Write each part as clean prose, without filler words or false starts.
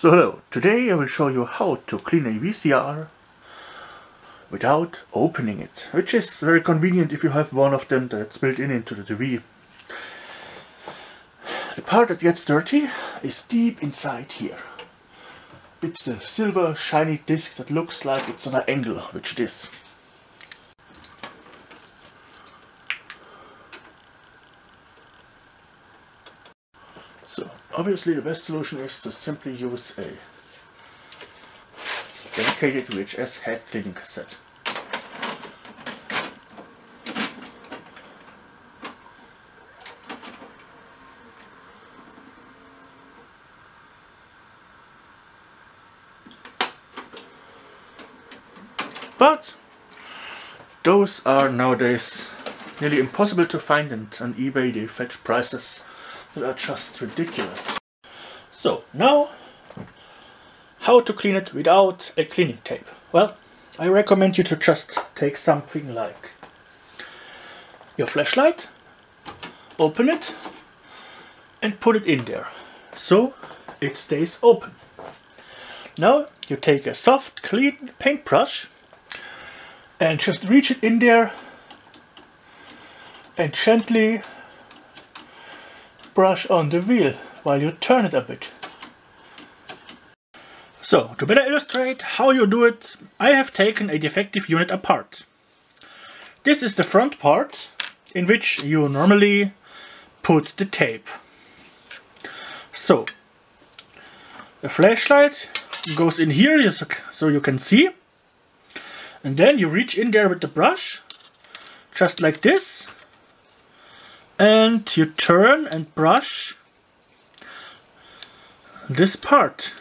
So hello, today I will show you how to clean a VCR without opening it, which is very convenient if you have one of them that's built into the TV. The part that gets dirty is deep inside here. It's the silver shiny disc that looks like it's on an angle, which it is. So, obviously the best solution is to simply use a dedicated VHS head cleaning cassette. But those are nowadays nearly impossible to find, and on eBay they fetch prices that are just ridiculous. So now, how to clean it without a cleaning tape? Well, I recommend you to just take something like your flashlight, open it and put it in there so it stays open. Now you take a soft clean paintbrush and just reach it in there and gently brush on the wheel while you turn it a bit. So, to better illustrate how you do it, I have taken a defective unit apart. This is the front part in which you normally put the tape. So, the flashlight goes in here so you can see, and then you reach in there with the brush, just like this, and you turn and brush this part.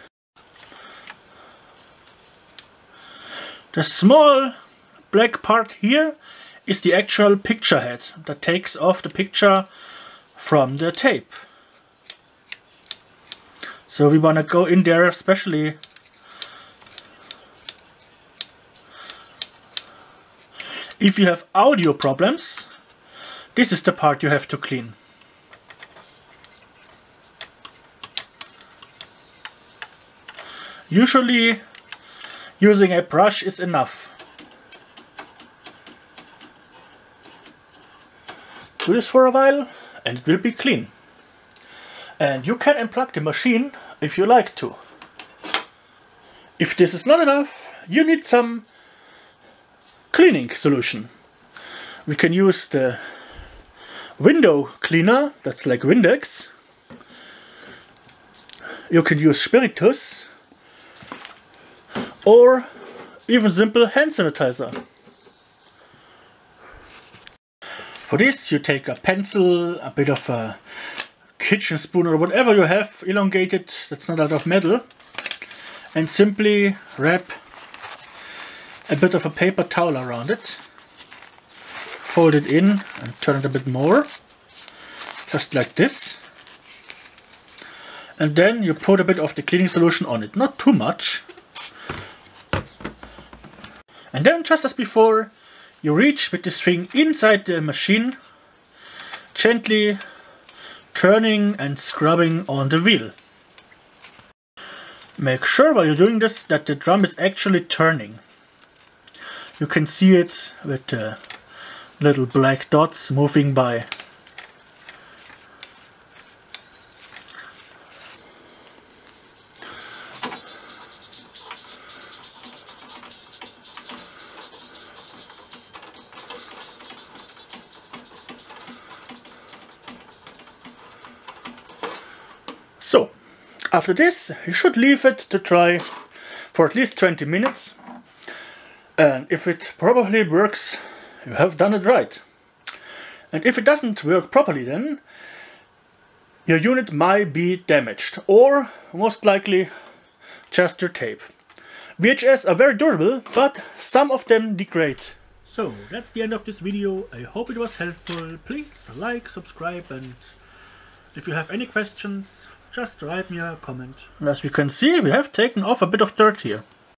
The small black part here is the actual picture head that takes off the picture from the tape. So we want to go in there especially if you have audio problems. This is the part you have to clean. Usually using a brush is enough. Do this for a while and it will be clean. And you can unplug the machine if you like to. If this is not enough, you need some cleaning solution. We can use the window cleaner, that's like Windex. You can use spiritus or even simple hand sanitizer. For this you take a pencil, a bit of a kitchen spoon or whatever you have elongated that's not out of metal, and simply wrap a bit of a paper towel around it. Fold it in and turn it a bit more, just like this. And then you put a bit of the cleaning solution on it, not too much. And then, just as before, you reach with this thing inside the machine, gently turning and scrubbing on the wheel. Make sure while you're doing this that the drum is actually turning. You can see it with the little black dots moving by. So, after this, you should leave it to dry for at least 20 minutes. And if it probably works, you have done it right. And if it doesn't work properly, then your unit might be damaged, or most likely just your tape. VHS are very durable, but some of them degrade. So that's the end of this video. I hope it was helpful. Please like, subscribe, and if you have any questions, just write me a comment. And as we can see, we have taken off a bit of dirt here.